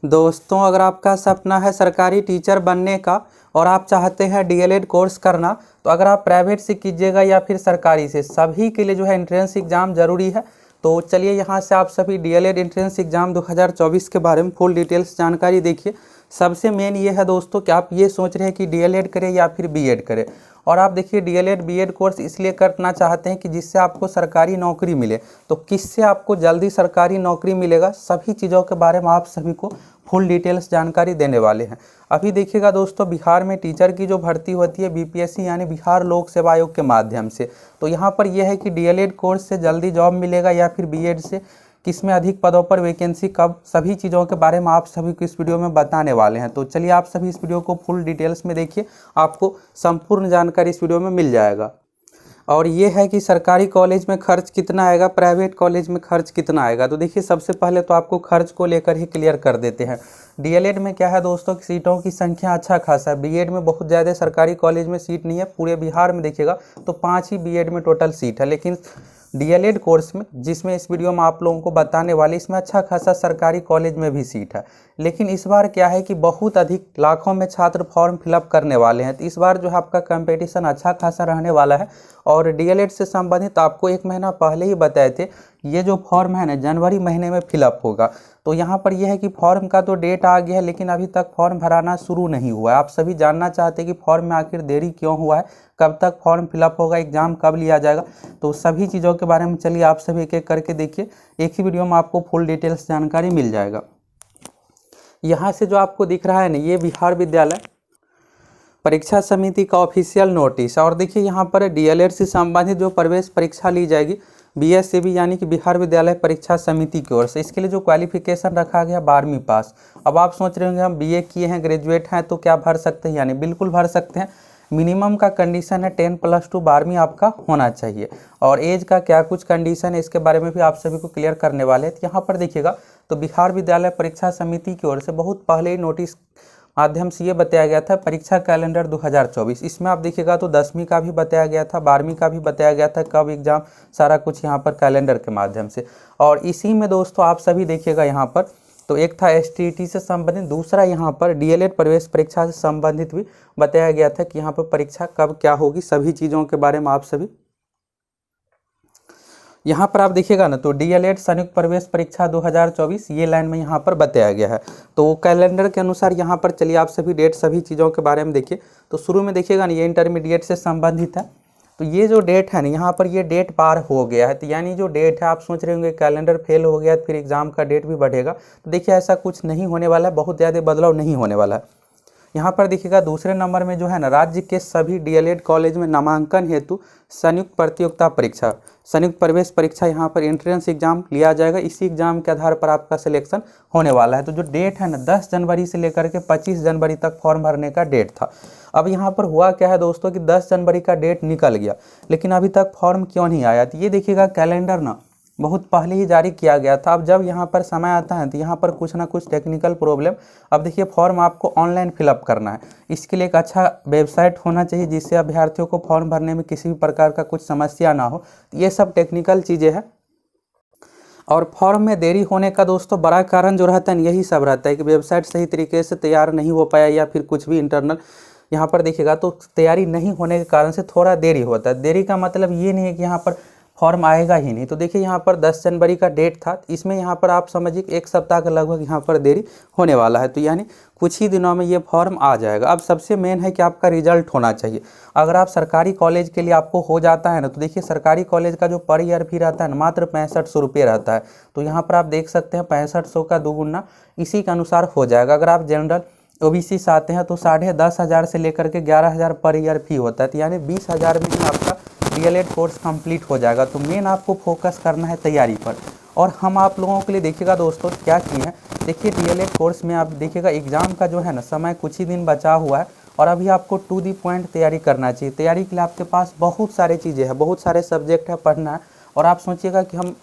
दोस्तों, अगर आपका सपना है सरकारी टीचर बनने का और आप चाहते हैं डीएलएड कोर्स करना, तो अगर आप प्राइवेट से कीजिएगा या फिर सरकारी से, सभी के लिए जो है एंट्रेंस एग्ज़ाम ज़रूरी है। तो चलिए यहाँ से आप सभी डीएलएड एंट्रेंस एग्ज़ाम 2024 के बारे में फुल डिटेल्स जानकारी देखिए। सबसे मेन ये है दोस्तों कि आप ये सोच रहे हैं कि डीएलएड करें या फिर बीएड करें, और आप देखिए डीएलएड बीएड कोर्स इसलिए करना चाहते हैं कि जिससे आपको सरकारी नौकरी मिले। तो किससे आपको जल्दी सरकारी नौकरी मिलेगा, सभी चीज़ों के बारे में आप सभी को फुल डिटेल्स जानकारी देने वाले हैं। अभी देखिएगा दोस्तों, बिहार में टीचर की जो भर्ती होती है बीपीएससी यानी बिहार लोक सेवा आयोग के माध्यम से। तो यहाँ पर यह है कि डीएलएड कोर्स से जल्दी जॉब मिलेगा या फिर बीएड से, किसमें अधिक पदों पर वैकेंसी कब, सभी चीज़ों के बारे में आप सभी को इस वीडियो में बताने वाले हैं। तो चलिए आप सभी इस वीडियो को फुल डिटेल्स में देखिए, आपको संपूर्ण जानकारी इस वीडियो में मिल जाएगा। और ये है कि सरकारी कॉलेज में खर्च कितना आएगा, प्राइवेट कॉलेज में खर्च कितना आएगा। तो देखिए सबसे पहले तो आपको खर्च को लेकर ही क्लियर कर देते हैं। डीएलएड में क्या है दोस्तों कि सीटों की संख्या अच्छा खासा है। बीएड में बहुत ज़्यादा सरकारी कॉलेज में सीट नहीं है, पूरे बिहार में देखिएगा तो 5 ही बीएड में टोटल सीट है। लेकिन डीएलएड कोर्स में, जिसमें इस वीडियो में आप लोगों को बताने वाले, इसमें अच्छा खासा सरकारी कॉलेज में भी सीट है। लेकिन इस बार क्या है कि बहुत अधिक लाखों में छात्र फॉर्म फिलअप करने वाले हैं। तो इस बार जो है आपका कंपटीशन अच्छा खासा रहने वाला है। और डीएलएड से संबंधित आपको 1 महीना पहले ही बताए थे, ये जो फॉर्म है ना जनवरी महीने में फिलअप होगा। तो यहाँ पर यह है कि फॉर्म का तो डेट आ गया है, लेकिन अभी तक फॉर्म भराना शुरू नहीं हुआ है। आप सभी जानना चाहते हैं कि फॉर्म में आखिर देरी क्यों हुआ है, कब तक फॉर्म फिलअप होगा, एग्ज़ाम कब लिया जाएगा। तो सभी चीज़ों के बारे में चलिए आप सभी एक एक करके देखिए, एक ही वीडियो में आपको फुल डिटेल्स जानकारी मिल जाएगा। यहाँ से जो आपको दिख रहा है ना, ये बिहार विद्यालय परीक्षा समिति का ऑफिशियल नोटिस। और देखिए यहाँ पर डीएलएड से संबंधित जो प्रवेश परीक्षा ली जाएगी बीएससीबी यानी कि बिहार विद्यालय परीक्षा समिति की ओर से, इसके लिए जो क्वालिफिकेशन रखा गया 12वीं पास। अब आप सोच रहे होंगे हम बीए किए हैं, ग्रेजुएट हैं, तो क्या भर सकते हैं? यानी बिल्कुल भर सकते हैं। मिनिमम का कंडीशन है 10+2 12वीं आपका होना चाहिए। और एज का क्या कुछ कंडीशन है, इसके बारे में भी आप सभी को क्लियर करने वाले हैं। तो यहाँ पर देखिएगा तो बिहार विद्यालय परीक्षा समिति की ओर से बहुत पहले ही नोटिस माध्यम से ये बताया गया था परीक्षा कैलेंडर 2024। इसमें आप देखिएगा तो 10वीं का भी बताया गया था, 12वीं का भी बताया गया था, कब एग्जाम, सारा कुछ यहाँ पर कैलेंडर के माध्यम से। और इसी में दोस्तों आप सभी देखिएगा यहाँ पर तो एक था एसटीईटी से संबंधित, दूसरा यहाँ पर डीएलएड प्रवेश परीक्षा से संबंधित भी बताया गया था कि यहाँ पर परीक्षा कब क्या होगी, सभी चीज़ों के बारे में आप सभी यहाँ पर आप देखिएगा ना तो डीएलएड संयुक्त प्रवेश परीक्षा 2024 ये लाइन में यहाँ पर बताया गया है। तो कैलेंडर के अनुसार यहाँ पर चलिए आप सभी डेट, सभी चीज़ों के बारे में देखिए। तो शुरू में देखिएगा ना ये इंटरमीडिएट से संबंधित है। तो ये जो डेट है ना यहाँ पर ये डेट पार हो गया है। तो यानी जो डेट है, आप सोच रहे होंगे कैलेंडर फेल हो गया तो फिर एग्जाम का डेट भी बढ़ेगा। तो देखिए ऐसा कुछ नहीं होने वाला है, बहुत ज़्यादा बदलाव नहीं होने वाला है। यहाँ पर देखिएगा दूसरे नंबर में जो है ना, राज्य के सभी डीएलएड कॉलेज में नामांकन हेतु संयुक्त प्रतियोगिता परीक्षा, संयुक्त प्रवेश परीक्षा यहाँ पर एंट्रेंस एग्जाम लिया जाएगा। इसी एग्जाम के आधार पर आपका सिलेक्शन होने वाला है। तो जो डेट है ना 10 जनवरी से लेकर के 25 जनवरी तक फॉर्म भरने का डेट था। अब यहाँ पर हुआ क्या है दोस्तों कि 10 जनवरी का डेट निकल गया, लेकिन अभी तक फॉर्म क्यों नहीं आया? तो ये देखिएगा कैलेंडर ना बहुत पहले ही जारी किया गया था। अब जब यहाँ पर समय आता है तो यहाँ पर कुछ ना कुछ टेक्निकल प्रॉब्लम। अब देखिए फॉर्म आपको ऑनलाइन फिलअप करना है, इसके लिए एक अच्छा वेबसाइट होना चाहिए जिससे अभ्यर्थियों को फॉर्म भरने में किसी भी प्रकार का कुछ समस्या ना हो। तो ये सब टेक्निकल चीज़ें हैं। और फॉर्म में देरी होने का दोस्तों बड़ा कारण जो रहता है यही सब रहता है कि वेबसाइट सही तरीके से तैयार नहीं हो पाया या फिर कुछ भी इंटरनल यहाँ पर देखिएगा तो तैयारी नहीं होने के कारण से थोड़ा देरी होता है। देरी का मतलब ये नहीं है कि यहाँ पर फॉर्म आएगा ही नहीं। तो देखिए यहाँ पर 10 जनवरी का डेट था, इसमें यहाँ पर आप समझिए 1 सप्ताह का लगभग यहाँ पर देरी होने वाला है। तो यानी कुछ ही दिनों में ये फॉर्म आ जाएगा। अब सबसे मेन है कि आपका रिजल्ट होना चाहिए। अगर आप सरकारी कॉलेज के लिए आपको हो जाता है ना, तो देखिए सरकारी कॉलेज का जो पर ईयर फी रहता है ना मात्र 6500 रुपये रहता है। तो यहाँ पर आप देख सकते हैं 6500 का दोगुना इसी के अनुसार हो जाएगा। अगर आप जनरल ओबीसी से आते हैं तो 10,500 से लेकर के 11,000 पर ईयर फी होता है। तो यानी 20,000 में ही आपका डीएलएड कोर्स कंप्लीट हो जाएगा। तो मेन आपको फोकस करना है तैयारी पर। और हम आप लोगों के लिए देखिएगा दोस्तों क्या किए हैं, देखिए डीएलएड कोर्स में आप देखिएगा एग्ज़ाम का जो है ना समय कुछ ही दिन बचा हुआ है। और अभी आपको टू दी पॉइंट तैयारी करना चाहिए। तैयारी के लिए आपके पास बहुत सारे चीज़ें हैं, बहुत सारे सब्जेक्ट है पढ़ना है। और आप सोचिएगा कि हम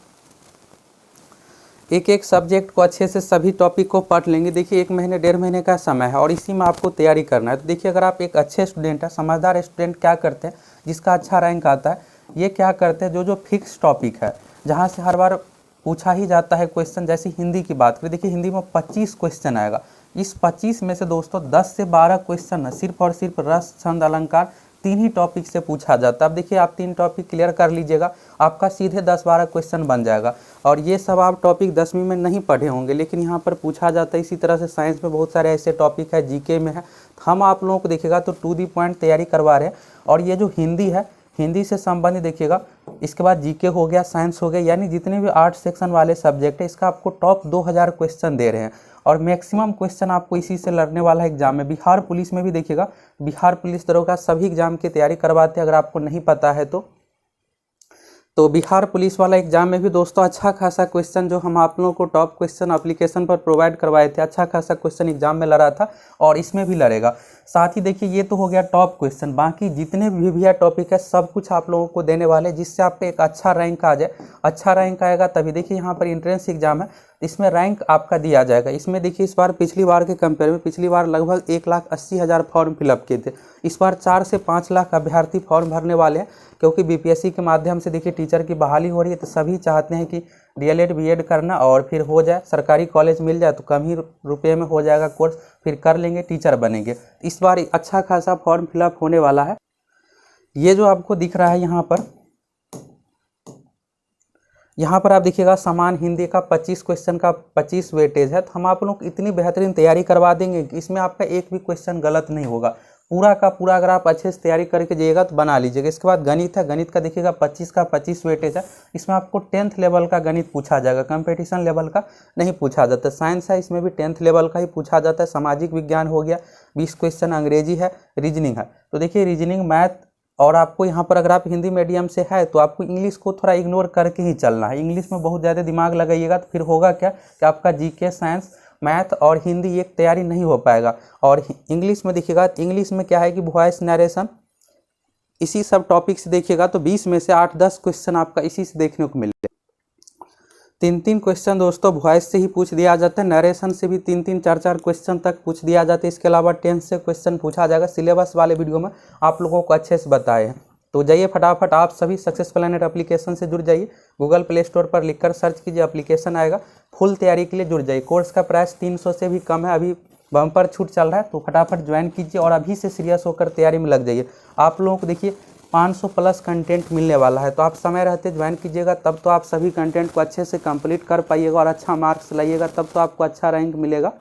एक एक सब्जेक्ट को अच्छे से सभी टॉपिक को पढ़ लेंगे। देखिए 1 महीने 1.5 महीने का समय है और इसी में आपको तैयारी करना है। तो देखिए अगर आप एक अच्छे स्टूडेंट हैं, समझदार स्टूडेंट क्या करते हैं जिसका अच्छा रैंक आता है, ये क्या करते हैं जो फिक्स टॉपिक है, जहाँ से हर बार पूछा ही जाता है क्वेश्चन। जैसे हिंदी की बात करें, देखिए हिंदी में 25 क्वेश्चन आएगा। इस 25 में से दोस्तों 10 से 12 क्वेश्चन सिर्फ और सिर्फ रस, छंद, अलंकार 3 ही टॉपिक से पूछा जाता है। अब देखिए आप 3 टॉपिक क्लियर कर लीजिएगा, आपका सीधे 10-12 क्वेश्चन बन जाएगा। और ये सब आप टॉपिक 10वीं में नहीं पढ़े होंगे, लेकिन यहाँ पर पूछा जाता है। इसी तरह से साइंस में बहुत सारे ऐसे टॉपिक है, जीके में है। हम आप लोगों को देखिएगा तो टू दी पॉइंट तैयारी करवा रहे हैं। और ये जो हिंदी है, हिंदी से संबंधित देखिएगा, इसके बाद जीके हो गया, साइंस हो गया, यानी जितने भी 8 सेक्शन वाले सब्जेक्ट है, इसका आपको टॉप 2000 क्वेश्चन दे रहे हैं। और मैक्सिमम क्वेश्चन आपको इसी से लड़ने वाला है एग्जाम में। बिहार पुलिस में भी देखिएगा, बिहार पुलिस दरोगा सभी एग्जाम की तैयारी करवाते हैं, अगर आपको नहीं पता है तो बिहार पुलिस वाला एग्जाम में भी दोस्तों अच्छा खासा क्वेश्चन जो हम आप लोगों को टॉप क्वेश्चन एप्लीकेशन पर प्रोवाइड करवाए थे, अच्छा खासा क्वेश्चन एग्जाम में लड़ा था और इसमें भी लड़ेगा। साथ ही देखिए ये तो हो गया टॉप क्वेश्चन, बाकी जितने भी भैया टॉपिक है सब कुछ आप लोगों को देने वाले, जिससे आपका एक अच्छा रैंक आ जाए। अच्छा रैंक आएगा तभी देखिए यहाँ पर इंट्रेंस एग्जाम है, इसमें रैंक आपका दिया जाएगा। इसमें देखिए इस बार पिछली बार के कंपेयर में पिछली बार लगभग 1,80,000 फॉर्म फिलअप किए थे, इस बार 4 से 5 लाख अभ्यर्थी फॉर्म भरने वाले हैं। क्योंकि बीपीएससी के माध्यम से देखिए टीचर की बहाली हो रही है, तो सभी चाहते हैं कि डीएलएड बीएड करना और फिर हो जाए, सरकारी कॉलेज मिल जाए तो कम ही रुपये में हो जाएगा कोर्स, फिर कर लेंगे, टीचर बनेंगे। इस बार अच्छा खासा फॉर्म फिलअप होने वाला है। ये जो आपको दिख रहा है यहाँ पर आप देखिएगा समान हिंदी का 25 क्वेश्चन का 25 वेटेज है। तो हम आप लोग को इतनी बेहतरीन तैयारी करवा देंगे कि इसमें आपका एक भी क्वेश्चन गलत नहीं होगा, पूरा का पूरा। अगर आप अच्छे से तैयारी करके जाइएगा तो बना लीजिएगा। इसके बाद गणित है, गणित का देखिएगा 25 का 25 वेटेज है। इसमें आपको 10th लेवल का गणित पूछा जाएगा, कंपटीशन लेवल का नहीं पूछा जाता। साइंस है, इसमें भी 10th लेवल का ही पूछा जाता है। सामाजिक विज्ञान हो गया 20 क्वेश्चन, अंग्रेजी है, रीजनिंग है। तो देखिए रीजनिंग, मैथ, और आपको यहाँ पर अगर आप हिंदी मीडियम से है तो आपको इंग्लिश को थोड़ा इग्नोर करके ही चलना है। इंग्लिश में बहुत ज़्यादा दिमाग लगाइएगा तो फिर होगा क्या कि आपका जीके, साइंस, मैथ और हिंदी एक तैयारी नहीं हो पाएगा। और इंग्लिश में देखिएगा, इंग्लिश में क्या है कि वॉइस नरेशन, इसी सब टॉपिक से देखिएगा तो 20 में से 8-10 क्वेश्चन आपका इसी से देखने को मिलेगा। 3-3 क्वेश्चन दोस्तों वॉइस से ही पूछ दिया जाता है, नरेशन से भी 3-3, 4-4 क्वेश्चन तक पूछ दिया जाता है। इसके अलावा 10 से क्वेश्चन पूछा जाएगा। सिलेबस वाले वीडियो में आप लोगों को अच्छे से बताए हैं। तो जाइए फटाफट आप सभी सक्सेस प्लैनेट एप्लीकेशन से जुड़ जाइए। गूगल प्ले स्टोर पर लिखकर सर्च कीजिए, एप्लीकेशन आएगा। फुल तैयारी के लिए जुड़ जाइए। कोर्स का प्राइस 300 से भी कम है, अभी बम्पर छूट चल रहा है, तो फटाफट ज्वाइन कीजिए और अभी से सीरियस होकर तैयारी में लग जाइए। आप लोगों को देखिए 500 प्लस कंटेंट मिलने वाला है, तो आप समय रहते ज्वाइन कीजिएगा, तब तो आप सभी कंटेंट को अच्छे से कंप्लीट कर पाइएगा और अच्छा मार्क्स लाइएगा, तब तो आपको अच्छा रैंक मिलेगा।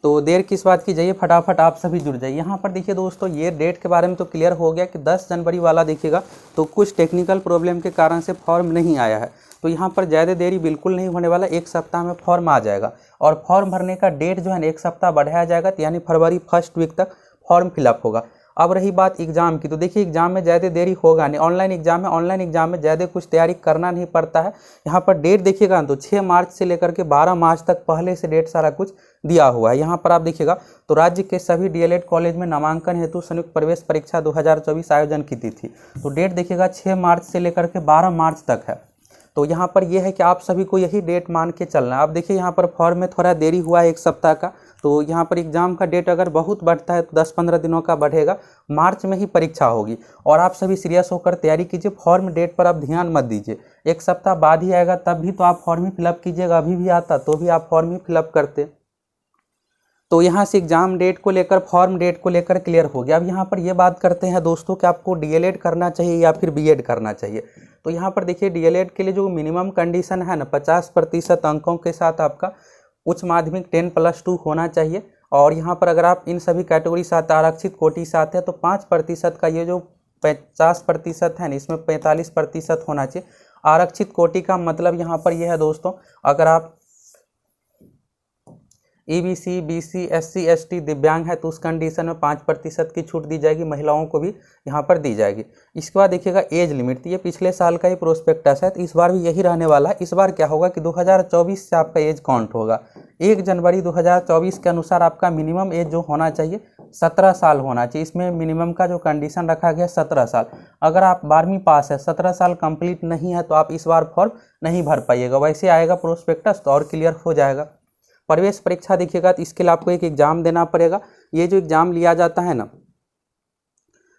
तो देर किस बात की, जाइए फटाफट आप सभी जुड़ जाइए। यहाँ पर देखिए दोस्तों ये डेट के बारे में तो क्लियर हो गया कि 10 जनवरी वाला देखिएगा तो कुछ टेक्निकल प्रॉब्लम के कारण से फॉर्म नहीं आया है। तो यहाँ पर ज़्यादा देरी बिल्कुल नहीं होने वाला, 1 सप्ताह में फॉर्म आ जाएगा। और फॉर्म भरने का डेट जो है 1 सप्ताह बढ़ाया जाएगा, तो यानी फरवरी 1st वीक तक फॉर्म फिलअप होगा। अब रही बात एग्जाम की, तो देखिए एग्जाम में ज़्यादा देरी होगा नहीं, ऑनलाइन एग्जाम है। ऑनलाइन एग्जाम में ज़्यादा कुछ तैयारी करना नहीं पड़ता है। यहाँ पर डेट देखिएगा तो 6 मार्च से लेकर के 12 मार्च तक पहले से डेट सारा कुछ दिया हुआ है। यहाँ पर आप देखिएगा तो राज्य के सभी डीएलएड कॉलेज में नामांकन हेतु संयुक्त प्रवेश परीक्षा 2024 आयोजन की तिथि, तो डेट देखिएगा 6 मार्च से लेकर के 12 मार्च तक है। तो यहाँ पर यह है कि आप सभी को यही डेट मान के चलना है। अब देखिए यहाँ पर फॉर्म में थोड़ा देरी हुआ है 1 सप्ताह का, तो यहाँ पर एग्जाम का डेट अगर बहुत बढ़ता है तो 10-15 दिनों का बढ़ेगा। मार्च में ही परीक्षा होगी और आप सभी सीरियस होकर तैयारी कीजिए। फॉर्म डेट पर आप ध्यान मत दीजिए, 1 सप्ताह बाद ही आएगा तब भी तो आप फॉर्म ही फिलअप कीजिएगा। अभी भी आता तो भी आप फॉर्म ही फिलअप करते। तो यहाँ से एग्जाम डेट को लेकर, फॉर्म डेट को लेकर क्लियर हो गया। अब यहाँ पर ये बात करते हैं दोस्तों कि आपको डीएलएड करना चाहिए या फिर बीएड करना चाहिए। तो यहाँ पर देखिए डीएलएड के लिए जो मिनिमम कंडीशन है ना, 50% अंकों के साथ आपका उच्च माध्यमिक 10+2 होना चाहिए। और यहाँ पर अगर आप इन सभी कैटेगरी से आरक्षित कोटि से आते हैं तो 5% का ये जो 50% है ना, इसमें 45% होना चाहिए। आरक्षित कोटि का मतलब यहाँ पर यह है दोस्तों, अगर आप ईबीसी, बीसी, एससी, एसटी, दिव्यांग है तो उस कंडीशन में 5% की छूट दी जाएगी, महिलाओं को भी यहाँ पर दी जाएगी। इसके बाद देखिएगा एज लिमिट, ये पिछले साल का ही प्रोस्पेक्टस है तो इस बार भी यही रहने वाला है। इस बार क्या होगा कि 2024 से आपका एज काउंट होगा। 1 जनवरी 2024 के अनुसार आपका मिनिमम एज जो होना चाहिए 17 साल होना चाहिए। इसमें मिनिमम का जो कंडीशन रखा गया 17 साल। अगर आप 12वीं पास है, 17 साल कंप्लीट नहीं है तो आप इस बार फॉर्म नहीं भर पाइएगा। वैसे आएगा प्रोस्पेक्टस तो और क्लियर हो जाएगा। प्रवेश परीक्षा देखिएगा तो इसके लिए आपको एक एग्ज़ाम देना पड़ेगा। ये जो एग्ज़ाम लिया जाता है ना,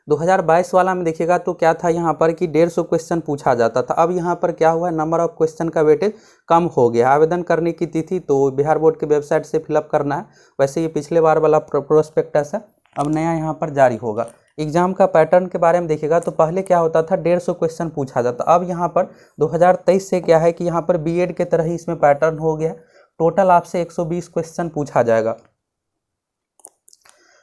2022 वाला में देखिएगा तो क्या था यहाँ पर कि 150 क्वेश्चन पूछा जाता था। अब यहाँ पर क्या हुआ है, नंबर ऑफ क्वेश्चन का वेटेज कम हो गया। आवेदन करने की तिथि तो बिहार बोर्ड की वेबसाइट से फिलअप करना है। वैसे ये पिछले बार वाला प्रोस्पेक्टस है, अब नया यहाँ पर जारी होगा। एग्जाम का पैटर्न के बारे में देखिएगा तो पहले क्या होता था, 150 क्वेश्चन पूछा जाता। अब यहाँ पर 2023 से क्या है कि यहाँ पर बीएड के तरह ही इसमें पैटर्न हो गया। टोटल आपसे 120 क्वेश्चन पूछा जाएगा,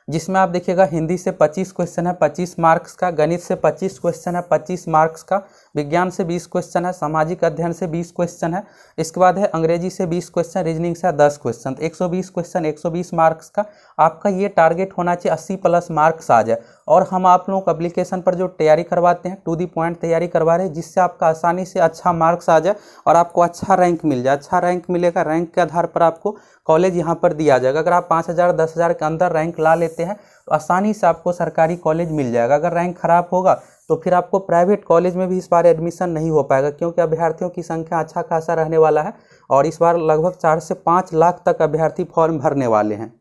जिसमें आप देखिएगा हिंदी से 25 क्वेश्चन है 25 मार्क्स का, गणित से 25 क्वेश्चन है 25 मार्क्स का, विज्ञान से 20 क्वेश्चन है, सामाजिक अध्ययन से 20 क्वेश्चन है, इसके बाद है अंग्रेजी से 20 क्वेश्चन, रीजनिंग से 10 क्वेश्चन। 120 क्वेश्चन 120 मार्क्स का आपका ये टारगेट होना चाहिए 80+ मार्क्स आ जाए। और हम आप लोगों को एप्लीकेशन पर जो तैयारी करवाते हैं टू दी पॉइंट तैयारी करवा रहे हैं, जिससे आपका आसानी से अच्छा मार्क्स आ जाए और आपको अच्छा रैंक मिल जाए। अच्छा रैंक मिलेगा, रैंक के आधार पर आपको कॉलेज यहाँ पर दिया जाएगा। अगर आप 5000 10,000 के अंदर रैंक ला लेते हैं तो आसानी से आपको सरकारी कॉलेज मिल जाएगा। अगर रैंक खराब होगा तो फिर आपको प्राइवेट कॉलेज में भी इस बार एडमिशन नहीं हो पाएगा, क्योंकि अभ्यर्थियों की संख्या अच्छा खासा रहने वाला है और इस बार लगभग 4 से 5 लाख तक अभ्यर्थी फॉर्म भरने वाले हैं।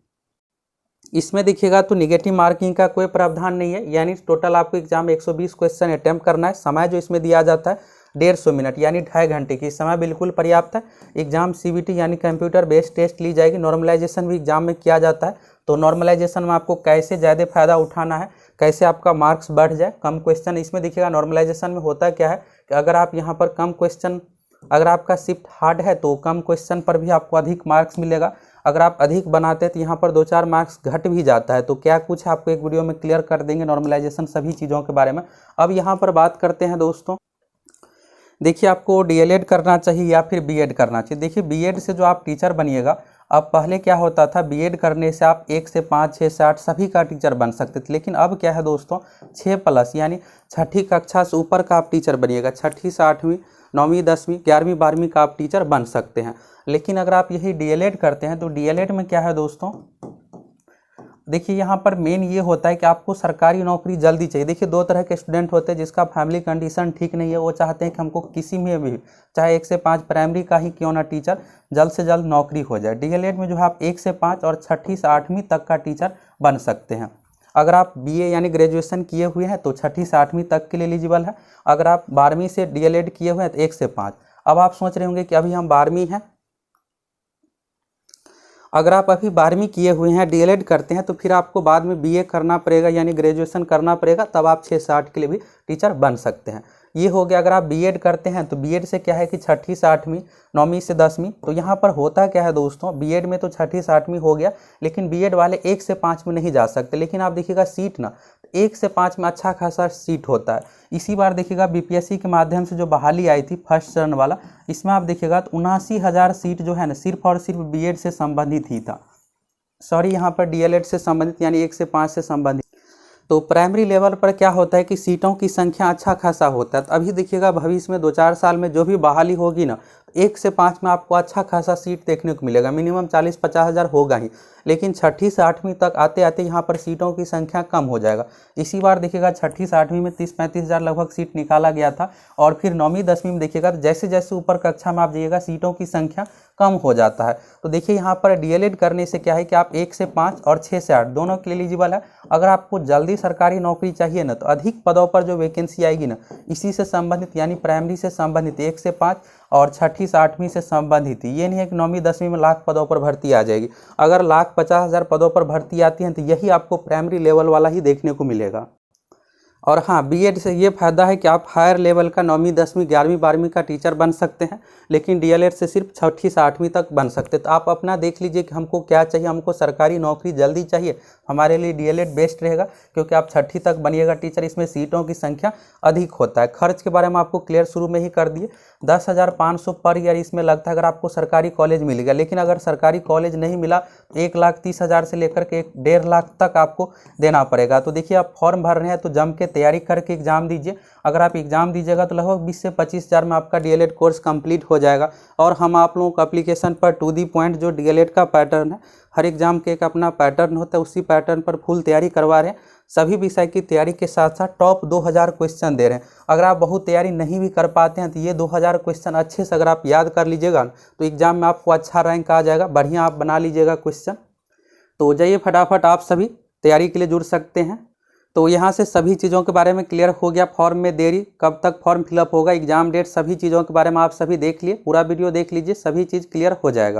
इसमें देखिएगा तो निगेटिव मार्किंग का कोई प्रावधान नहीं है, यानी टोटल आपको एग्जाम 120 क्वेश्चन अटैम्प्ट करना है। समय जो इसमें दिया जाता है 150 मिनट यानी 2.5 घंटे की, समय बिल्कुल पर्याप्त है। एग्जाम CBT यानी कंप्यूटर बेस्ड टेस्ट ली जाएगी। नॉर्मलाइजेशन भी एग्जाम में किया जाता है, तो नॉर्मलाइजेशन में आपको कैसे ज़्यादा फायदा उठाना है, कैसे आपका मार्क्स बढ़ जाए। कम क्वेश्चन इसमें देखिएगा नॉर्मलाइजेशन में होता क्या है कि अगर आप यहाँ पर कम क्वेश्चन, अगर आपका शिफ्ट हार्ड है तो कम क्वेश्चन पर भी आपको अधिक मार्क्स मिलेगा। अगर आप अधिक बनाते हैं तो यहाँ पर 2-4 मार्क्स घट भी जाता है। तो क्या कुछ आपको एक वीडियो में क्लियर कर देंगे नॉर्मलाइजेशन सभी चीज़ों के बारे में। अब यहाँ पर बात करते हैं दोस्तों, देखिए आपको DLED करना चाहिए या फिर BEd करना चाहिए। देखिए BEd से जो आप टीचर बनिएगा, अब पहले क्या होता था, BEd करने से आप 1 से 5 6 से 8 सभी का टीचर बन सकते थे। लेकिन अब क्या है दोस्तों, 6+ यानी 6ठी कक्षा से ऊपर का आप टीचर बनिएगा। 6ठी से 8वीं 9वीं 10वीं 11वीं 12वीं का आप टीचर बन सकते हैं। लेकिन अगर आप यही DLED करते हैं तो DLED में क्या है दोस्तों, देखिए यहाँ पर मेन ये होता है कि आपको सरकारी नौकरी जल्दी चाहिए। देखिए 2 तरह के स्टूडेंट होते हैं, जिसका फैमिली कंडीशन ठीक नहीं है, वो चाहते हैं कि हमको किसी में भी चाहे 1 से 5 प्राइमरी का ही क्यों ना टीचर जल्द से जल्द नौकरी हो जाए। DLED में जो है आप 1 से 5 और 6ठी से 8वीं तक का टीचर बन सकते हैं। अगर आप BA यानी ग्रेजुएशन किए हुए हैं तो 6ठी से 8वीं तक के लिए एलिजिबल है। अगर आप 12वीं से DLED किए हुए हैं तो 1 से 5। अब आप सोच रहे होंगे कि अभी हम 12वीं हैं, अगर आप अभी 12वीं किए हुए हैं DLED करते हैं तो फिर आपको बाद में BA करना पड़ेगा यानी ग्रेजुएशन करना पड़ेगा, तब आप 6 से 8 के लिए भी टीचर बन सकते हैं। ये हो गया अगर आप BEd करते हैं। तो BEd से क्या है कि 6ठी से 8वीं 9वीं से 10वीं। तो यहाँ पर होता क्या है दोस्तों, BEd में तो 6ठी से 8वीं हो गया, लेकिन BEd वाले 1 से 5 में नहीं जा सकते। लेकिन आप देखिएगा सीट ना 1 से 5 में अच्छा खासा सीट होता है। इसी बार देखिएगा BPSC के माध्यम से जो बहाली आई थी फर्स्ट चरण वाला, इसमें आप देखिएगा तो 79,000 सीट जो है ना सिर्फ और सिर्फ BEd से संबंधित ही था। सॉरी, यहाँ पर DLED से संबंधित यानी 1 से 5 से संबंधित। तो प्राइमरी लेवल पर क्या होता है कि सीटों की संख्या अच्छा खासा होता है। तो अभी देखिएगा भविष्य में 2-4 साल में जो भी बहाली होगी ना, 1 से 5 में आपको अच्छा खासा सीट देखने को मिलेगा। मिनिमम 40-50 हज़ार होगा ही। लेकिन 6ठी से 8वीं तक आते आते यहाँ पर सीटों की संख्या कम हो जाएगा। इसी बार देखिएगा 6ठी से 8वीं में 30-35 हज़ार लगभग सीट निकाला गया था। और फिर 9वीं 10वीं में देखिएगा तो जैसे जैसे ऊपर कक्षा में आप जाइएगा सीटों की संख्या कम हो जाता है। तो देखिए यहाँ पर DLED करने से क्या है कि आप 1 से 5 और 6 से 8 दोनों के लिए एलिजिबल है। अगर आपको जल्दी सरकारी नौकरी चाहिए ना, तो अधिक पदों पर जो वैकेंसी आएगी ना, इसी से संबंधित यानी प्राइमरी से संबंधित 1 से 5 और 6ठी से 8वीं से संबंधित। ये नहीं है कि 9वीं 10वीं में लाख पदों पर भर्ती आ जाएगी। अगर 1,50,000 पदों पर भर्ती आती है तो यही आपको प्राइमरी लेवल वाला ही देखने को मिलेगा। और हाँ, BEd से ये फ़ायदा है कि आप हायर लेवल का 9वीं 10वीं 11वीं 12वीं का टीचर बन सकते हैं। लेकिन DLED से सिर्फ 6ठी से 8वीं तक बन सकते हैं। तो आप अपना देख लीजिए कि हमको क्या चाहिए। हमको सरकारी नौकरी जल्दी चाहिए, हमारे लिए DLED बेस्ट रहेगा, क्योंकि आप 6ठी तक बनिएगा टीचर, इसमें सीटों की संख्या अधिक होता है। खर्च के बारे में आपको क्लियर शुरू में ही कर दिए, 10,500 पर ईयर इसमें लगता है अगर आपको सरकारी कॉलेज मिलेगा। लेकिन अगर सरकारी कॉलेज नहीं मिला तो 1,30,000 से लेकर के 1.5 लाख तक आपको देना पड़ेगा। तो देखिए आप फॉर्म भर रहे हैं तो जम के तैयारी करके एग्जाम दीजिए। अगर आप एग्जाम दीजिएगा तो लगभग 20 से 25 हज़ार में आपका DLED कोर्स कंप्लीट हो जाएगा। और हम आप लोगों को एप्लीकेशन पर टू दी पॉइंट जो DLED का पैटर्न है, हर एग्जाम के एक अपना पैटर्न होता है, उसी पैटर्न पर फुल तैयारी करवा रहे हैं। सभी विषय की तैयारी के साथ साथ टॉप 2000 क्वेश्चन दे रहे हैं। अगर आप बहुत तैयारी नहीं भी कर पाते हैं तो ये 2000 क्वेश्चन अच्छे से अगर आप याद कर लीजिएगा तो एग्जाम में आपको अच्छा रैंक आ जाएगा। बढ़िया आप बना लीजिएगा क्वेश्चन। तो जाइए फटाफट आप सभी तैयारी के लिए जुड़ सकते हैं। तो यहाँ से सभी चीज़ों के बारे में क्लियर हो गया। फॉर्म में देरी, कब तक फॉर्म फिलअप होगा, एग्जाम डेट, सभी चीज़ों के बारे में आप सभी देख लिए। पूरा वीडियो देख लीजिए, सभी चीज़ क्लियर हो जाएगा।